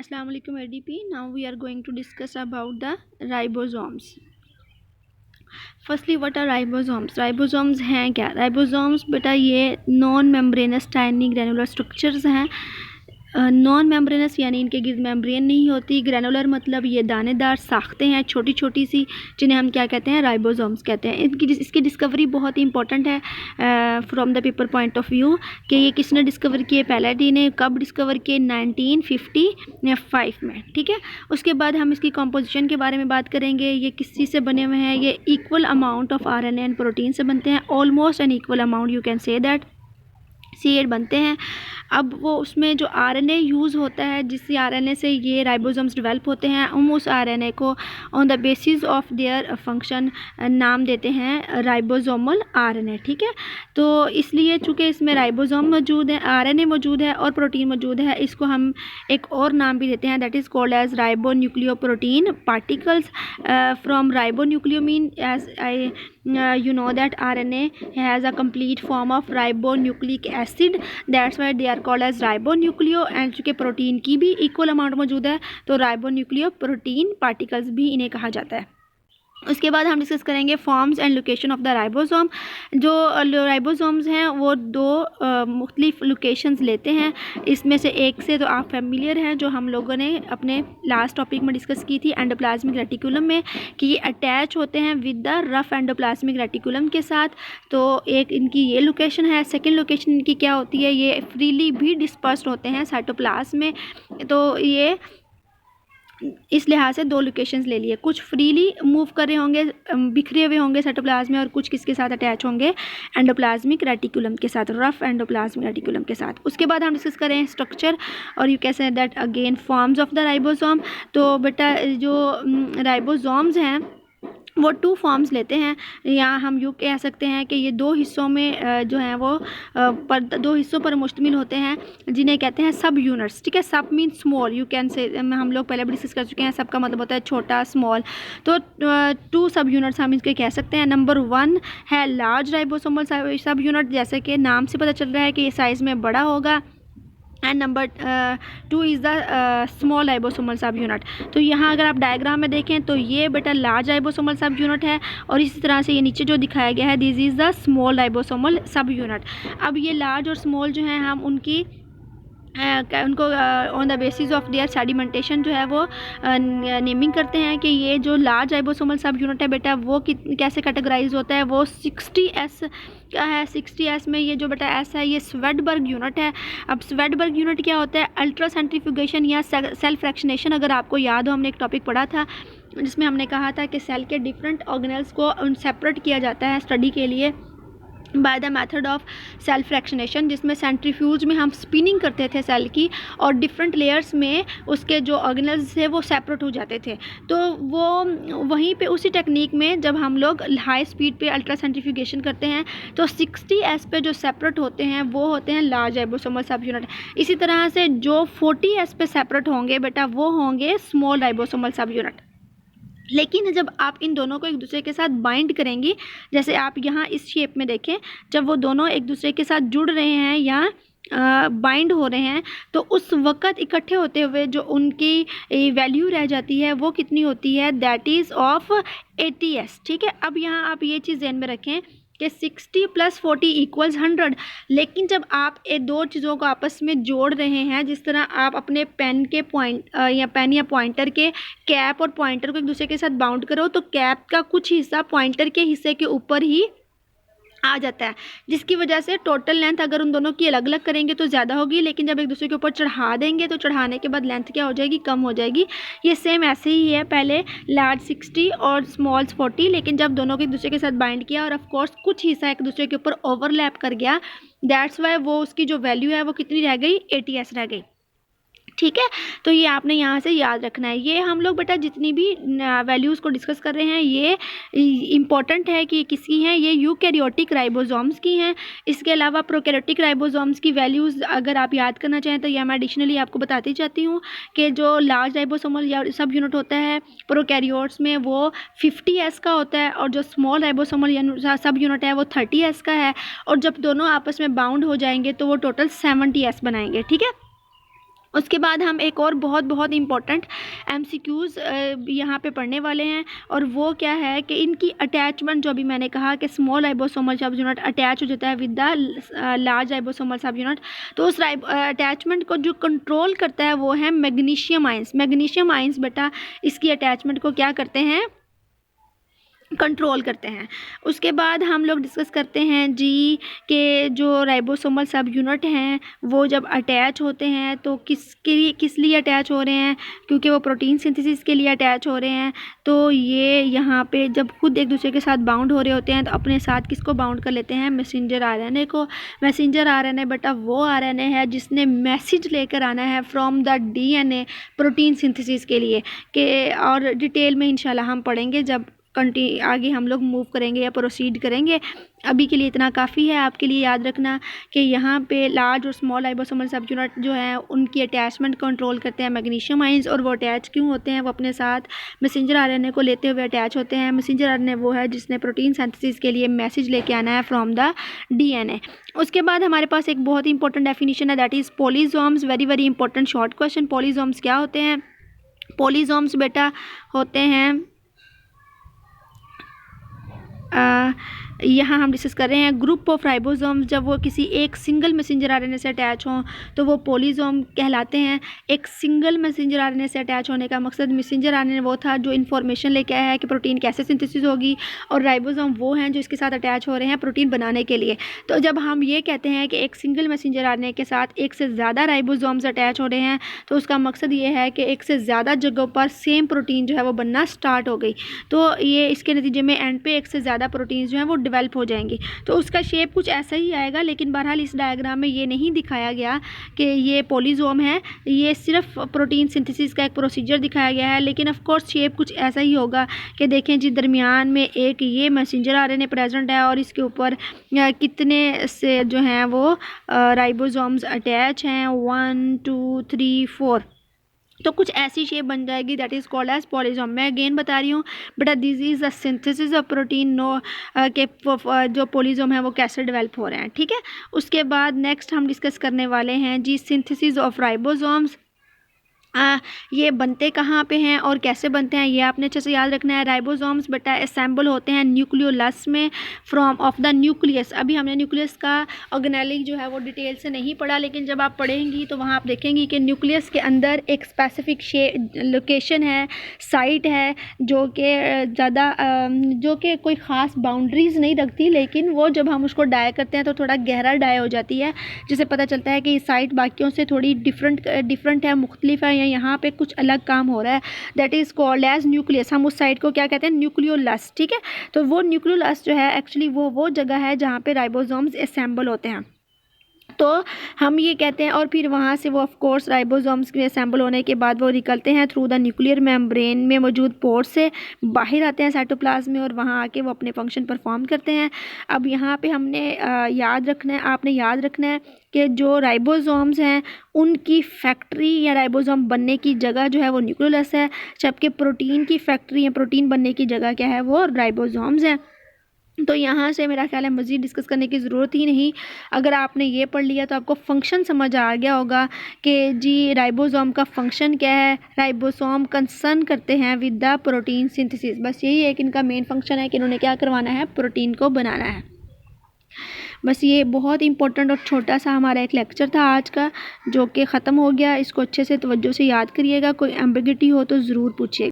Assalamu alaikum ADP. Now we are going to discuss about the ribosomes. Firstly what are ribosomes. Ribosomes हैं क्या? Ribosomes बेटा ये non membranous tiny granular structures हैं। Non membranous यानी इनके गिर्द membrane नहीं होती। ग्रैनुलर मतलब ये दानेदार साख्तें हैं छोटी छोटी सी, जिन्हें हम क्या कहते हैं? राइबोसोम्स कहते हैं। इसकी डिस्कवरी बहुत ही इंपॉर्टेंट है from the paper point of view कि ये किसने डिस्कवर किए? पैलेडी ने। कब डिस्कवर किए? 1955 में। ठीक है, उसके बाद हम इसकी कॉम्पोजिशन के बारे में बात करेंगे। ये किस चीज़ से बने हुए हैं? ये equal amount of RNA and protein से बनते हैं। Almost an equal amount you can say that C8 बनते हैं। अब वो उसमें जो RNA यूज़ होता है, जिस RNA से ये राइबोसोम्स डेवलप होते हैं, हम उस RNA को on the basis of their function नाम देते हैं राइबोसोमल RNA। ठीक है, तो इसलिए चूँकि इसमें राइबोसोम मौजूद है, RNA मौजूद है और प्रोटीन मौजूद है, इसको हम एक और नाम भी देते हैं, that is called as ribonucleoprotein particles from ribonucleomine. As I you know that RNA has a complete form of ribonucleic acid, that's why they are called as ribonucleo। and चूँकि प्रोटीन की भी इक्वल अमाउंट मौजूद है तो राइबोन्यूक्लियो protein particles भी इन्हें कहा जाता है। उसके बाद हम डिस्कस करेंगे forms and location of the ribosome. जो राइबोसोम्स हैं वो दो मुख्तलिफ लोकेशंस लेते हैं। इसमें से एक से तो आप फेमिलियर हैं, जो हम लोगों ने अपने लास्ट टॉपिक में डिस्कस की थी एंडोप्लाज्मिक रेटिकुलम में, कि ये अटैच होते हैं with the rough endoplasmic reticulum के साथ। तो एक इनकी ये लोकेशन है। सेकेंड लोकेशन इनकी क्या होती है? ये फ्रीली भी डिस्पर्स्ड होते हैं साइटोप्लाज्म में। तो ये इस लिहाज से दो लोकेशंस ले लिए, कुछ फ्रीली मूव कर रहे होंगे, बिखरे हुए होंगे साइटोप्लाज्म में, और कुछ किसके साथ अटैच होंगे? एंडोप्लाज्मिक रेटिकुलम के साथ, रफ एंडोप्लाज्मिक रेटिकुलम के साथ। उसके बाद हम डिस्कस करें स्ट्रक्चर और you can say that again forms of the ribosome. तो बेटा जो राइबोसोम्स हैं वो टू फॉर्म्स लेते हैं, या हम यूँ कह सकते हैं कि ये दो हिस्सों में जो हैं वो दो हिस्सों पर मुश्तमिल होते हैं, जिन्हें कहते हैं सब यूनिट्स। ठीक है, सब mean small, you can say, हम लोग पहले भी डिस्कस कर चुके हैं, सब का मतलब होता है छोटा, स्मॉल। तो टू सब यूनिट्स हम इसके कह सकते हैं। नंबर 1 है लार्ज राइबोसोमल सब यूनिट, जैसे कि नाम से पता चल रहा है कि ये साइज़ में बड़ा होगा। And number 2 is the small ribosomal सब यूनिट। तो यहाँ अगर आप डायग्राम में देखें तो ये बेटा लार्ज राइबोसोमल सब यूनिट है, और इसी तरह से ये नीचे जो दिखाया गया है this is the small ribosomal सब यूनिट। अब ये लार्ज और स्मॉल जो हैं हम उनको on the basis of their sedimentation जो है वो नेमिंग करते हैं कि ये जो लार्ज राइबोसोमल सब यूनिट है बेटा वो कैसे कैटेगराइज होता है? वो 60S का है। 60S में ये जो बेटा S है ये स्वेडबर्ग यूनिट है। अब स्वेडबर्ग यूनिट क्या होता है? अल्ट्रा सेंट्रीफ्यूगेशन या सेल फ्रैक्शनेशन। अगर आपको याद हो, हमने एक टॉपिक पढ़ा था जिसमें हमने कहा था कि सेल के डिफरेंट ऑर्गेनेल्स को सेपरेट किया जाता है स्टडी के लिए by the method of cell fractionation, जिसमें सेंट्रीफ्यूज में हम स्पिनिंग करते थे सेल की, और डिफरेंट लेयर्स में उसके जो ऑर्गेनल्स थे वो सेपरेट हो जाते थे। तो वो वहीं पे उसी टेक्निक में जब हम लोग हाई स्पीड पे अल्ट्रा सेंट्रीफ्यूगेशन करते हैं तो 60S पे जो सेपरेट होते हैं वो होते हैं लार्ज राइबोसोमल सब यूनिट। इसी तरह से जो 40S पे सेपरेट होंगे बेटा वो होंगे स्मॉल राइबोसोमल सब यूनिट। लेकिन जब आप इन दोनों को एक दूसरे के साथ बाइंड करेंगी, जैसे आप यहाँ इस शेप में देखें, जब वो दोनों एक दूसरे के साथ जुड़ रहे हैं या बाइंड हो रहे हैं, तो उस वक़्त इकट्ठे होते हुए जो उनकी वैल्यू रह जाती है वो कितनी होती है? That is of 80S। ठीक है, अब यहाँ आप ये चीज़ ध्यान में रखें कि 60 + 40 = 100। लेकिन जब आप ये दो चीज़ों को आपस में जोड़ रहे हैं, जिस तरह आप अपने पेन के पेन या पॉइंटर के कैप और पॉइंटर को एक दूसरे के साथ बाउंड करो, तो कैप का कुछ हिस्सा पॉइंटर के हिस्से के ऊपर ही आ जाता है, जिसकी वजह से टोटल लेंथ अगर उन दोनों की अलग अलग करेंगे तो ज़्यादा होगी, लेकिन जब एक दूसरे के ऊपर चढ़ा देंगे तो चढ़ाने के बाद लेंथ क्या हो जाएगी? कम हो जाएगी। ये सेम ऐसे ही है, पहले लार्ज 60 और स्मॉल 40, लेकिन जब दोनों को एक दूसरे के साथ बाइंड किया और ऑफ कोर्स कुछ हिस्सा एक दूसरे के ऊपर ओवरलैप कर गया, दैट्स वाई वो उसकी जो वैल्यू है वो कितनी रह गई? 80S रह गई। ठीक है, तो ये आपने यहाँ से याद रखना है। ये हम लोग बेटा जितनी भी वैल्यूज़ को डिस्कस कर रहे हैं ये इम्पॉर्टेंट है कि किसकी हैं? ये यूकैरियोटिक राइबोसोम्स की हैं। इसके अलावा प्रोकैरियोटिक राइबोसोम्स की वैल्यूज़ अगर आप याद करना चाहें तो ये मैं एडिशनली आपको बताती जाती हूँ कि जो लार्ज राइबोसोमल या सब यूनिट होता है प्रोकैरियोट्स में वो 50S का होता है, और जो स्मॉल राइबोसोमल या सब यूनिट है वो 30S का है, और जब दोनों आपस में बाउंड हो जाएंगे तो वो टोटल 70S बनाएंगे। ठीक है, उसके बाद हम एक और बहुत बहुत इम्पोर्टेंट एमसीक्यूज़ यहाँ पे पढ़ने वाले हैं, और वो क्या है कि इनकी अटैचमेंट, जो अभी मैंने कहा कि स्मॉल राइबोसोमल सब यूनिट अटैच हो जाता है विद द लार्ज राइबोसोमल सब यूनिट, तो उस अटैचमेंट को जो कंट्रोल करता है वो है मैग्नीशियम आयंस। मैग्नीशियम आयंस बेटा इसकी अटैचमेंट को क्या करते हैं, कंट्रोल करते हैं। उसके बाद हम लोग डिस्कस करते हैं जी कि जो राइबोसोमल सब यूनिट हैं वो जब अटैच होते हैं तो किस लिए अटैच हो रहे हैं, क्योंकि वो प्रोटीन सिंथेसिस के लिए अटैच हो रहे हैं। तो ये यहाँ पे जब खुद एक दूसरे के साथ बाउंड हो रहे होते हैं तो अपने साथ किसको बाउंड कर लेते हैं, मैसेंजर आरएनए को। मैसेंजर आरएनए बेटा वो आरएनए है जिसने मैसेज लेकर आना है from the DNA protein synthesis के लिए, के और डिटेल में इंशाल्लाह हम पढ़ेंगे जब आगे हम लोग मूव करेंगे या प्रोसीड करेंगे। अभी के लिए इतना काफ़ी है आपके लिए याद रखना कि यहाँ पे लार्ज और स्मॉल राइबोसोमल सब यूनिट जो है उनकी अटैचमेंट कंट्रोल करते हैं मैग्नीशियम आयंस, और वो अटैच क्यों होते हैं, वो अपने साथ मैसेंजर आरएनए को लेते हुए अटैच होते हैं। मैसेंजर आरएनए वो है जिसने प्रोटीन सिंथेसिस के लिए मैसेज लेके आना है फ्रॉम द डीएनए। उसके बाद हमारे पास एक बहुत ही इंपॉर्टेंट डेफिनेशन है, that is polysomes. Very very important short question. Polysomes क्या होते हैं? पॉलीजोम्स बेटा होते हैं यहाँ हम डिस्कस कर रहे हैं ग्रुप ऑफ राइबोसोम्स। जब वो किसी एक सिंगल मैसेंजर आरएनए से अटैच हों तो वो पॉलीजोम कहलाते हैं। एक सिंगल मैसेंजर आरएनए से अटैच होने का मकसद, मैसेंजर आरएनए वो था जो इन्फॉर्मेशन लेके आया है कि प्रोटीन कैसे सिंथेसिस होगी, और राइबोसोम वो हैं जो इसके साथ अटैच हो रहे हैं प्रोटीन बनाने के लिए। तो जब हम ये कहते हैं कि एक सिंगल मैसेंजर आरएनए के साथ एक से ज़्यादा राइबोसोम्स अटैच हो रहे हैं तो उसका मकसद ये है कि एक से ज़्यादा जगहों पर सेम प्रोटीन जो है वो बनना स्टार्ट हो गई। तो ये इसके नतीजे में एंड पे एक से ज़्यादा प्रोटीन जो हैं वो डेवलप हो जाएंगी। तो उसका शेप कुछ ऐसा ही आएगा, लेकिन बहरहाल इस डायग्राम में ये नहीं दिखाया गया कि ये पॉलीजोम है, ये सिर्फ प्रोटीन सिंथेसिस का एक प्रोसीजर दिखाया गया है। लेकिन ऑफ कोर्स शेप कुछ ऐसा ही होगा कि देखें जी दरमियान में एक ये मैसेंजर आरएनए प्रेजेंट है और इसके ऊपर कितने से जो हैं वो राइबोसोम्स अटैच हैं, 1 2 3 4, तो कुछ ऐसी शेप बन जाएगी, that is called as polysome. मैं अगेन बता रही हूँ बेटा this is the synthesis of protein, नो के जो पॉलीजोम है वो कैसे डेवलप हो रहे हैं, ठीक है। उसके बाद नेक्स्ट हम डिस्कस करने वाले हैं जी सिंथेसिस ऑफ राइबोसोम्स। ये बनते कहाँ पे हैं और कैसे बनते हैं ये आपने अच्छे से याद रखना है। राइबोसोम्स बेटा असेंबल होते हैं न्यूक्लियोलस में फ्रॉम ऑफ द न्यूक्लियस। अभी हमने न्यूक्लियस का ऑर्गेनेली जो है वो डिटेल से नहीं पढ़ा, लेकिन जब आप पढ़ेंगी तो वहाँ आप देखेंगी कि न्यूक्लियस के अंदर एक स्पेसिफिक लोकेशन है, साइट है, जो कि ज़्यादा जो कि कोई ख़ास बाउंड्रीज़ नहीं रखती, लेकिन वो जब हम उसको डाई करते हैं तो थोड़ा गहरा डाई हो जाती है, जिससे पता चलता है कि ये साइट बाकियों से थोड़ी डिफरेंट है, मुख्तलिफ है, यहाँ पे कुछ अलग काम हो रहा है। That is called as nucleus. हम उस साइट को क्या कहते हैं, न्यूक्लियोलस, ठीक है। तो वो न्यूक्लियोलस जो है एक्चुअली वो जगह है जहाँ पे राइबोसोम्स असेंबल होते हैं। तो हम ये कहते हैं, और फिर वहाँ से वो ऑफ कोर्स राइबोसोम्स के असेंबल होने के बाद वो निकलते हैं थ्रू द न्यूक्लियर मेम्ब्रेन में मौजूद पोर्स से बाहर आते हैं साइटोप्लाज्म में, और वहाँ आके वो अपने फंक्शन परफॉर्म करते हैं। अब यहाँ पे हमने याद रखना है, आपने याद रखना है कि जो राइबोसोम्स हैं उनकी फैक्ट्री या राइबोसोम बनने की जगह जो है वो न्यूक्लियोलस है, जबकि प्रोटीन की फैक्ट्री या प्रोटीन बनने की जगह क्या है, वो राइबोसोम्स है। तो यहाँ से मेरा ख्याल है मज़ीद डिस्कस करने की ज़रूरत ही नहीं। अगर आपने ये पढ़ लिया तो आपको फ़ंक्शन समझ आ गया होगा कि जी राइबोसोम का फ़ंक्शन क्या है। राइबोसोम कंसर्न करते हैं विद द प्रोटीन सिंथेसिस। बस यही है कि इनका मेन फंक्शन है कि इन्होंने क्या करवाना है, प्रोटीन को बनाना है। बस ये बहुत इंपॉर्टेंट और छोटा सा हमारा एक लेक्चर था आज का, जो कि ख़त्म हो गया। इसको अच्छे से तवज्जो से याद करिएगा, कोई एम्बिग्युइटी हो तो ज़रूर पूछिएगा।